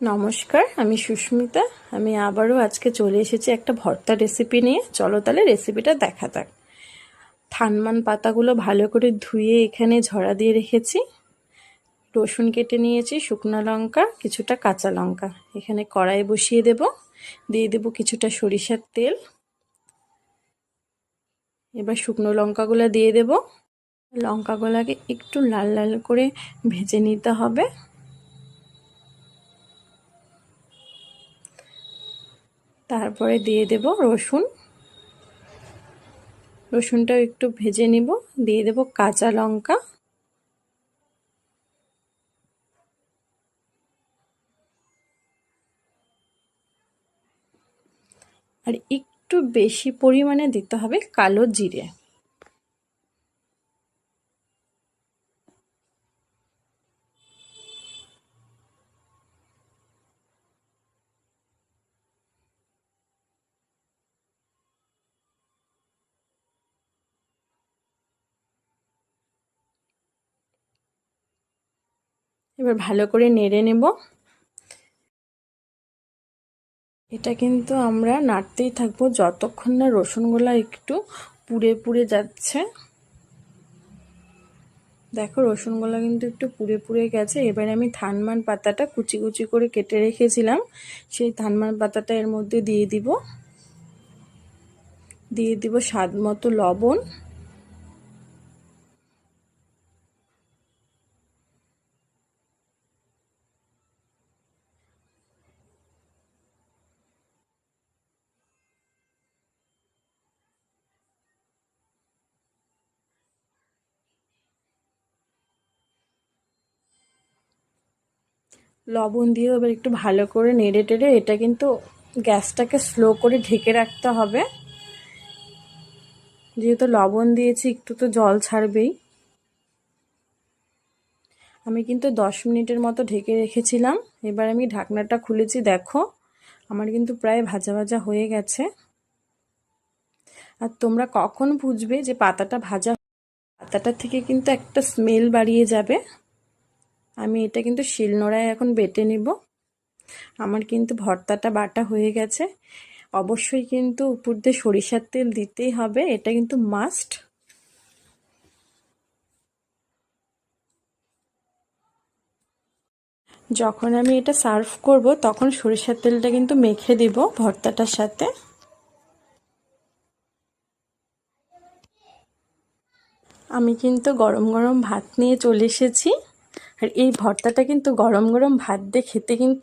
নমস্কার, আমি সুস্মিতা। আমি আবারও আজকে চলে এসেছি একটা ভর্তা রেসিপি নিয়ে। চলো তাহলে রেসিপিটা দেখা যাক। থানমান পাতাগুলো ভালো করে ধুয়ে এখানে ঝরা দিয়ে রেখেছি। রসুন কেটে নিয়েছি, শুকনো লঙ্কা, কিছুটা কাঁচা লঙ্কা। এখানে কড়াই বসিয়ে দিয়ে দেব কিছুটা সরিষার তেল। এবার শুকনো লঙ্কাগুলো দিয়ে দেব। লঙ্কাগুলোকে একটু লাল লাল করে ভেজে নিতে হবে। তারপরে দিয়ে দেব রসুনটাও একটু ভেজে নিব। দিয়ে দেব কাঁচা লঙ্কা, আর একটু বেশি পরিমাণে দিতে হবে কালো জিরে। এবার ভালো করে নেড়ে নেব। এটা কিন্তু আমরা নাড়তেই থাকবো যতক্ষণ না রসুনগুলো একটু পুড়ে পুড়ে যাচ্ছে। দেখো রসুনগুলো কিন্তু একটু পুড়ে পুড়ে গেছে। এবার আমি থানমান পাতাটা কুচি কুচি করে কেটে রেখেছিলাম, সেই থানমান পাতাটা এর মধ্যে দিয়ে দিব স্বাদ মতো লবণ। লবণ দিয়ে এবার একটু ভালো করে নেড়ে টেড়ে এটা কিন্তু গ্যাসটাকে স্লো করে ঢেকে রাখতে হবে। যেহেতু লবণ দিয়েছি একটু তো জল ছাড়বেই। আমি কিন্তু 10 মিনিটের মতো ঢেকে রেখেছিলাম। এবার আমি ঢাকনাটা খুলেছি, দেখো আমার কিন্তু প্রায় ভাজা ভাজা হয়ে গেছে। আর তোমরা কখন বুঝবে যে পাতাটা ভাজা? পাতাটা থেকে কিন্তু একটা স্মেল বাড়িয়ে যাবে। আমি এটা কিন্তু শিলনোড়ায় এখন বেটে নিব। আমার কিন্তু ভর্তাটা বাটা হয়ে গেছে। অবশ্যই কিন্তু উপর দিয়ে সরিষার তেল দিতেই হবে, এটা কিন্তু মাস্ট। যখন আমি এটা সার্ভ করব তখন সরিষার তেলটা কিন্তু মেখে দিব ভর্তাটার সাথে। আমি কিন্তু গরম গরম ভাত নিয়ে চলে এসেছি। আর এই ভর্তাটা কিন্তু গরম গরম ভাত দিয়ে খেতে কিন্তু